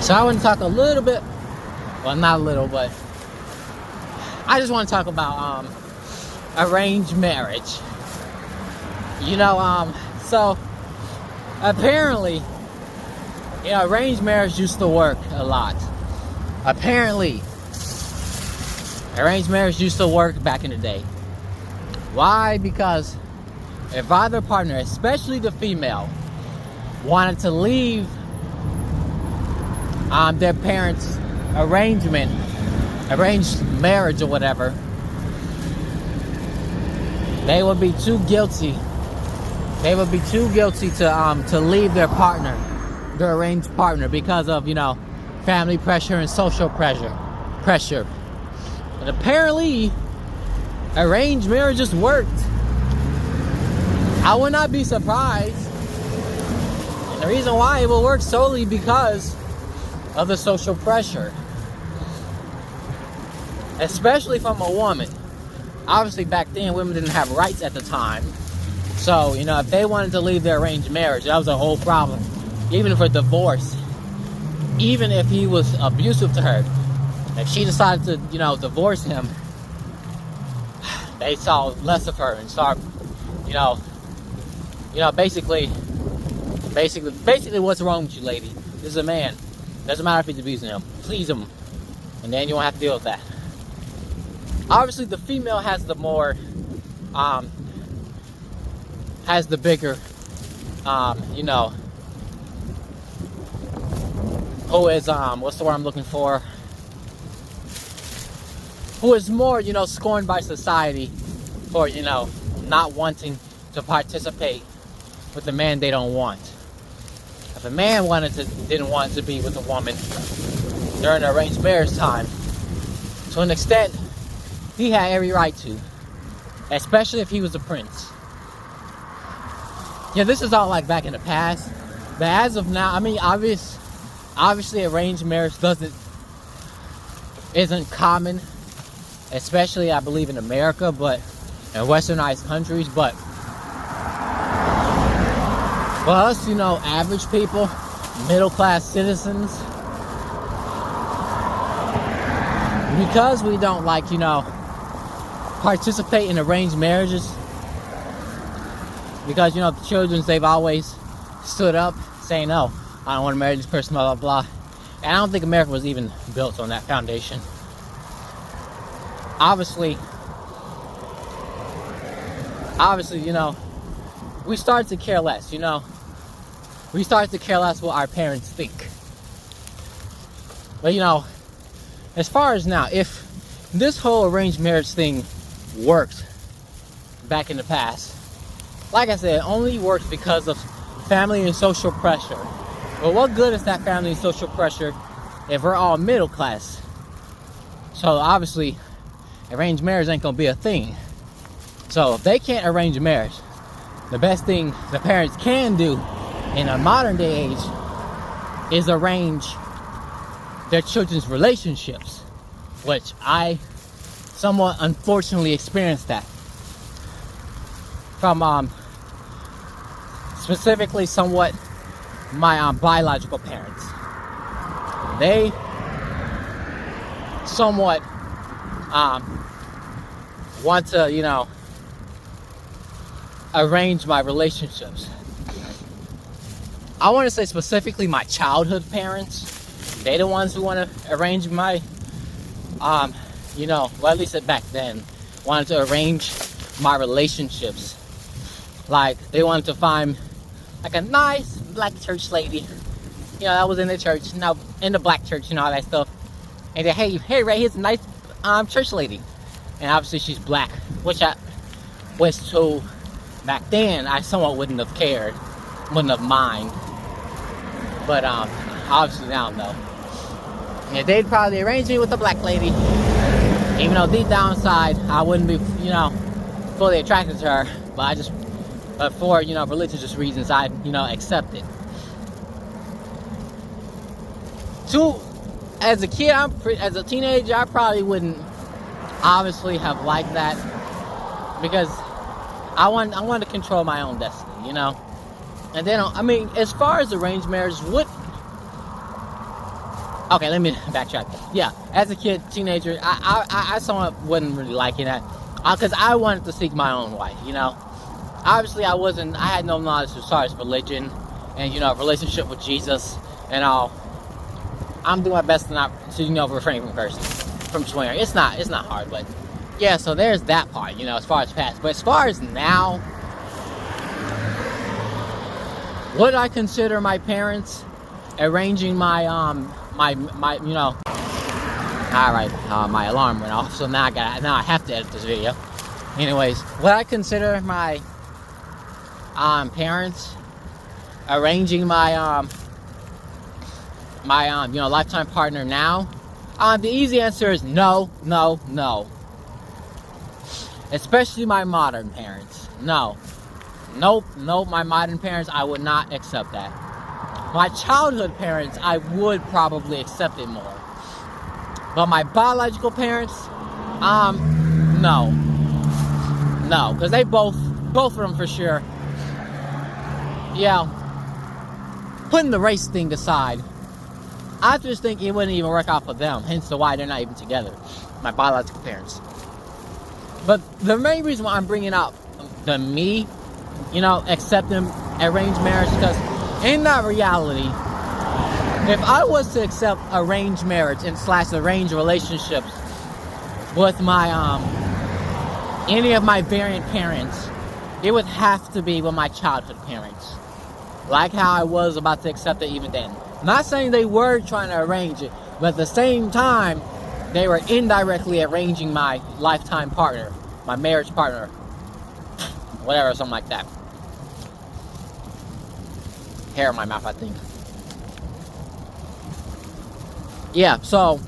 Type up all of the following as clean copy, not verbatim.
So I want to talk a little bit, well, not a little, but I just want to talk about arranged marriage. So apparently, arranged marriage used to work a lot. Apparently, arranged marriage used to work back in the day. Why? Because if either partner, especially the female, wanted to leave their parents' arranged marriage or whatever, they would be too guilty. They would be too guilty to leave their partner, their arranged partner, because of family pressure and social pressure. And apparently, arranged marriages worked. I would not be surprised. And the reason why it will work solely because of the social pressure, especially from a woman. Obviously, back then, women didn't have rights at the time. So, if they wanted to leave their arranged marriage, that was a whole problem. Even for divorce. Even if he was abusive to her. If she decided to, divorce him, they saw less of her and start, basically, what's wrong with you, lady? This is a man. Doesn't matter if he's abusing him. Please him. And then you won't have to deal with that. Obviously, the female has the more, has the bigger, who is, what's the word I'm looking for? Who is more, scorned by society for, not wanting to participate with the man they don't want. If a man didn't want to be with a woman during the arranged marriage time, to an extent, he had every right to, especially if he was a prince. Yeah, this is all like back in the past, but as of now, obviously arranged marriage isn't common, especially I believe in America, but in westernized countries. But for us, average people, middle class citizens, because we don't participate in arranged marriages, because the children, they've always stood up saying, no, I don't want to marry this person, blah blah blah. And I don't think America was even built on that foundation. Obviously, we start to care less, we start to care less what our parents think. But as far as now, if this whole arranged marriage thing worked back in the past, like I said, it only works because of family and social pressure. But what good is that family and social pressure if we're all middle class? So obviously, arranged marriage ain't gonna be a thing. So if they can't arrange a marriage, the best thing the parents can do in a modern day age is arrange their children's relationships, which I somewhat unfortunately experienced that from specifically somewhat my biological parents. They somewhat want to arrange my relationships. I want to say specifically my childhood parents. They the ones who want to arrange my well, at least back then, wanted to arrange my relationships. Like, they wanted to find like a nice black church lady, that was in the church, in the black church, all that stuff. And then, hey, right here's a nice church lady. And obviously she's black, which so back then I somewhat wouldn't have cared, wouldn't have mind. But obviously now, no. Yeah, they'd probably arrange me with a black lady, even though deep down inside I wouldn't be, fully attracted to her. But for religious reasons, I accept it. As a kid, as a teenager, I probably wouldn't obviously have liked that, because I want to control my own destiny, And then, as far as arranged marriage, Okay, let me backtrack. Yeah, as a kid, teenager, I somewhat wasn't really liking that. Because I wanted to seek my own way, you know? Obviously, I had no knowledge as far as religion and, you know, relationship with Jesus and all. I'm doing my best to not, to, you know, refrain from swearing. It's not hard, but yeah, so there's that part, you know, as far as past. But as far as now, would I consider my parents arranging my, you know, alright, my alarm went off, so now I have to edit this video. Anyways, would I consider my, parents arranging my, you know, lifetime partner now? The easy answer is no, no, no. Especially my modern parents. No. Nope, my modern parents, I would not accept that. My childhood parents, I would probably accept it more. But my biological parents, no. No, because they both of them for sure. Yeah. Putting the race thing aside, I just think it wouldn't even work out for them, hence the why they're not even together. My biological parents. But the main reason why I'm bringing up the me, you know, accepting arranged marriage, because in that reality, if I was to accept arranged marriage and / arranged relationships with my, any of my variant parents, it would have to be with my childhood parents. Like how I was about to accept it even then. Not saying they were trying to arrange it, but at the same time, they were indirectly arranging my lifetime partner, my marriage partner, whatever, something like that. Hair in my mouth, I think. Yeah, so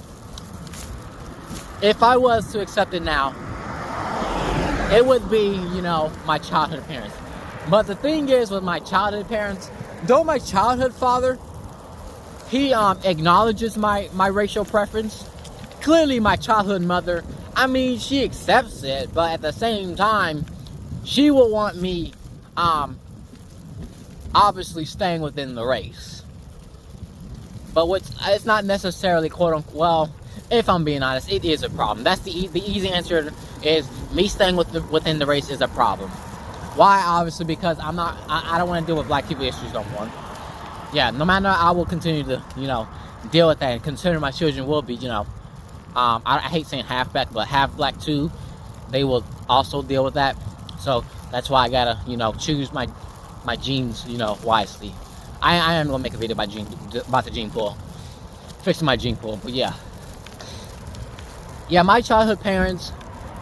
if I was to accept it now, it would be, you know, my childhood parents. But the thing is with my childhood parents, though my childhood father, he acknowledges my racial preference. Clearly my childhood mother, I mean, she accepts it, but at the same time, she will want me obviously staying within the race. But it's not necessarily quote unquote, well, if I'm being honest, it is a problem. That's the easy answer is me staying within the race is a problem. Why? Obviously because I don't want to deal with black people issues no more. Yeah, no matter, I will continue to, you know, deal with that and consider my children will be, you know, I hate saying half black, but half black too. They will also deal with that. So that's why I gotta, you know, choose my genes, you know, wisely. I am gonna make a video about the gene pool, fixing my gene pool. But yeah, my childhood parents,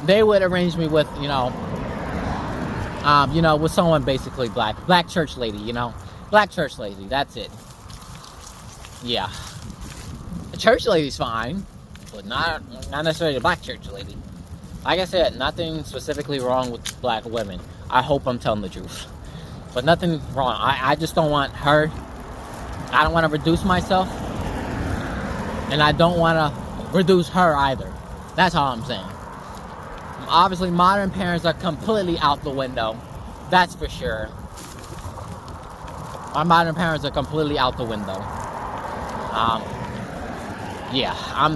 they would arrange me with, you know, with someone basically black church lady, you know, black church lady. That's it. Yeah, a church lady's fine, but not necessarily a black church lady. Like I said, nothing specifically wrong with black women. I hope I'm telling the truth. But nothing wrong. I just don't want her. I don't want to reduce myself. And I don't want to reduce her either. That's all I'm saying. Obviously, modern parents are completely out the window. That's for sure. My modern parents are completely out the window.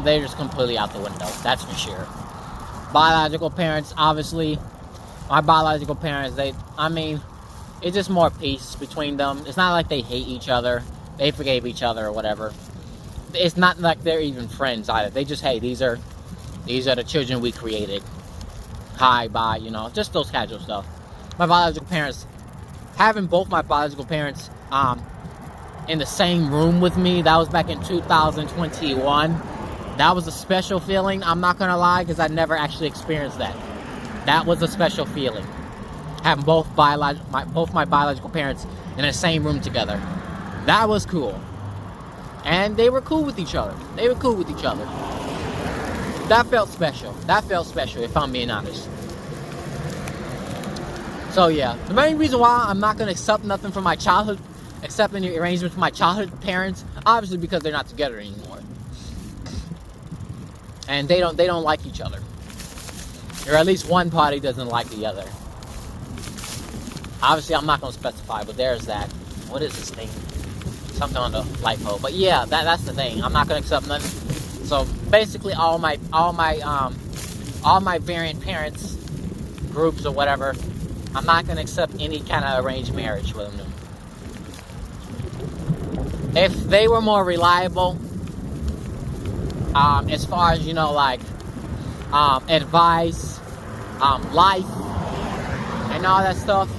They're just completely out the window. That's for sure. Biological parents, obviously, my biological parents, it's just more peace between them. It's not like they hate each other. They forgave each other or whatever. It's not like they're even friends either. They just, hey, these are the children we created. Hi, bye, you know, just those casual stuff. My biological parents, having both my biological parents in the same room with me, that was back in 2021. That was a special feeling. I'm not gonna lie, because I never actually experienced that. That was a special feeling. Having both my biological parents in the same room together. That was cool. And they were cool with each other. That felt special. If I'm being honest. So yeah, the main reason why I'm not gonna accept nothing from my childhood, accept any arrangements from my childhood parents, obviously because they're not together anymore. And they don't like each other. Or at least one party doesn't like the other. Obviously, I'm not going to specify, but there's that. What is this thing? something on the light pole. But yeah, that's the thing. I'm not gonna accept nothing. So basically, all my variant parents groups or whatever, I'm not gonna accept any kind of arranged marriage with them. If they were more reliable, as far as like advice, life, and all that stuff,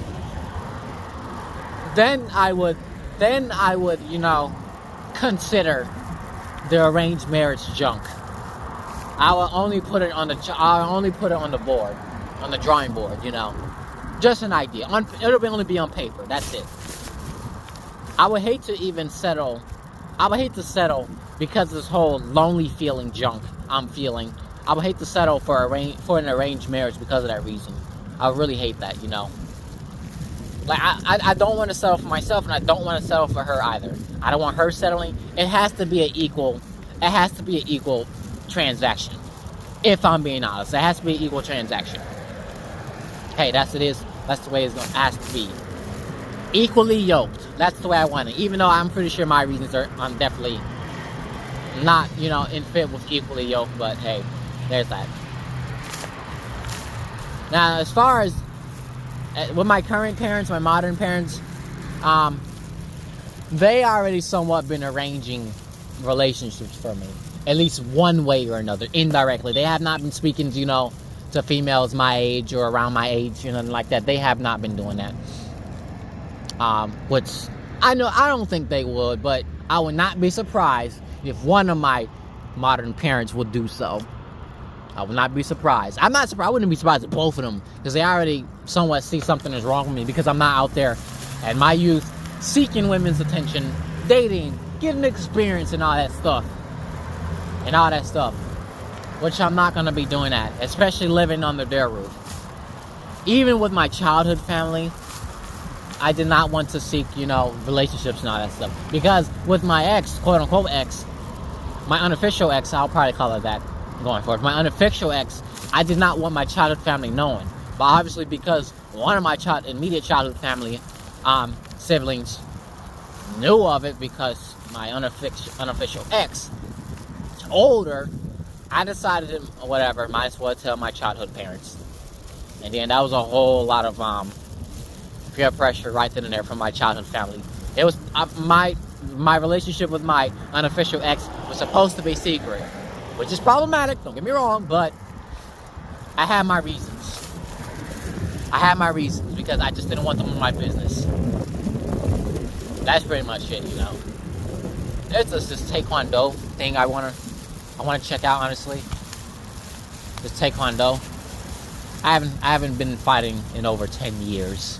then I would consider the arranged marriage junk. I will only put it on the board, on the drawing board. Just an idea. It'll only be on paper. That's it. I would hate to settle because of this whole lonely feeling junk I'm feeling. I would hate to settle for an arranged marriage because of that reason. I really hate that. Like, I don't want to settle for myself, and I don't want to settle for her either. I don't want her settling. It has to be an equal transaction. If I'm being honest, it has to be an equal transaction. Hey, that's the way it's going to have to be. Equally yoked. That's the way I want it. Even though I'm pretty sure my reasons I'm definitely not, in fit with equally yoked. But hey, there's that. Now, as far as with my current parents, my modern parents, they already somewhat been arranging relationships for me, at least one way or another, indirectly. They have not been speaking, to females my age or around my age, nothing like that. They have not been doing that. Which I don't think they would, but I would not be surprised if one of my modern parents would do so. I would not be surprised. I'm not surprised. I wouldn't be surprised at both of them, because they already somewhat see something is wrong with me, because I'm not out there at my youth seeking women's attention, dating, getting experience, and all that stuff. Which I'm not going to be doing that, especially living under their roof. Even with my childhood family, I did not want to seek, relationships and all that stuff. Because with my ex, quote unquote ex, my unofficial ex, I'll probably call it that going forward. My unofficial ex, I did not want my childhood family knowing. But obviously, because one of my immediate childhood family siblings knew of it, because my unofficial ex told her, I decided, whatever, might as well tell my childhood parents. And then that was a whole lot of peer pressure right then and there from my childhood family. It was my relationship with my unofficial ex was supposed to be secret, which is problematic, don't get me wrong, but I had my reasons. Because I just didn't want them in my business. That's pretty much it, It's just this Taekwondo thing I want to check out, honestly. This Taekwondo. I haven't been fighting in over 10 years.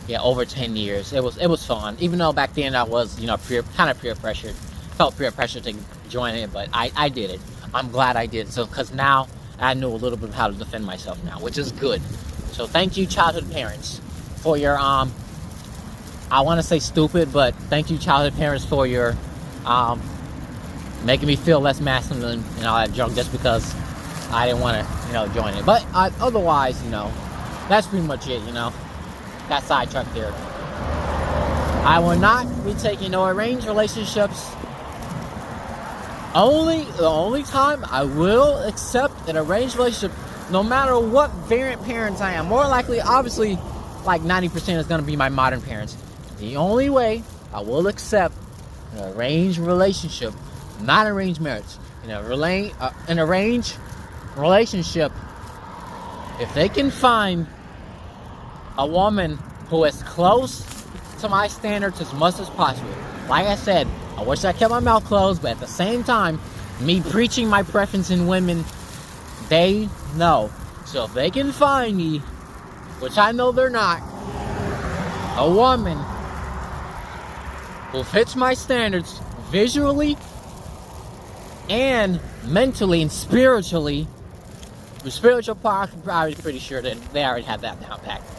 Yeah, over 10 years. It was fun. Even though back then I was, kind of peer pressured. Felt peer pressure to join it, but I did it. I'm glad I did. So, because now I knew a little bit of how to defend myself now, which is good. So thank you, childhood parents, for your, I want to say stupid, but thank you, childhood parents, for your, making me feel less masculine and all that junk just because I didn't want to, join it. But otherwise, that's pretty much it, Got sidetracked there. I will not be taking no arranged relationships. The only time I will accept an arranged relationship, no matter what variant parents I am, more likely, obviously, like 90% is going to be my modern parents. The only way I will accept an arranged relationship, not arranged marriage, an arranged relationship, if they can find a woman who is close to my standards as much as possible. Like I said, I wish I kept my mouth closed, but at the same time, me preaching my preference in women, they know. So if they can find me, which I know they're not, a woman who fits my standards visually and mentally and spiritually, the spiritual part, I'm probably pretty sure that they already have that down packed.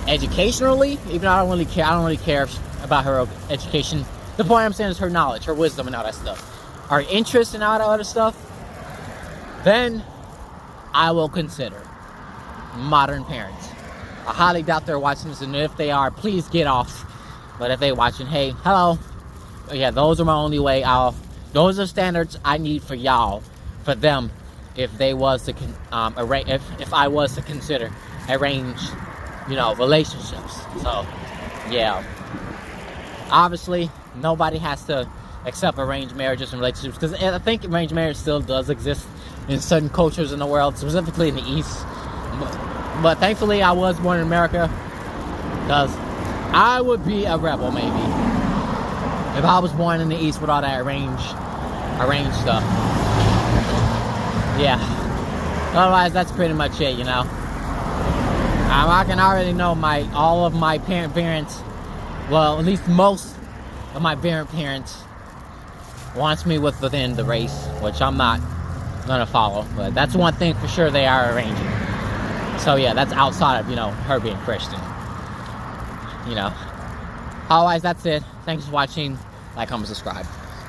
Educationally, even though I don't really care about her education. The point I'm saying is her knowledge, her wisdom, and all that stuff. Her interest in all that other stuff. Then I will consider modern parents. I highly doubt they're watching this, and if they are, please get off. But if they're watching, hey, hello. But yeah, those are my only way. Those are standards I need for y'all, for them, if they was to if I was to consider arranged, relationships. So yeah, obviously nobody has to accept arranged marriages and relationships, because I think arranged marriage still does exist in certain cultures in the world, specifically in the East. But thankfully I was born in America, because I would be a rebel maybe if I was born in the East with all that arranged stuff. Yeah. Otherwise, that's pretty much it, I can already know all of my parents, well, at least most of my parents wants me within the race, which I'm not gonna follow. But that's one thing for sure, they are arranging. So yeah, that's outside of, her being Christian. Otherwise, that's it. Thanks for watching. Like, comment, subscribe.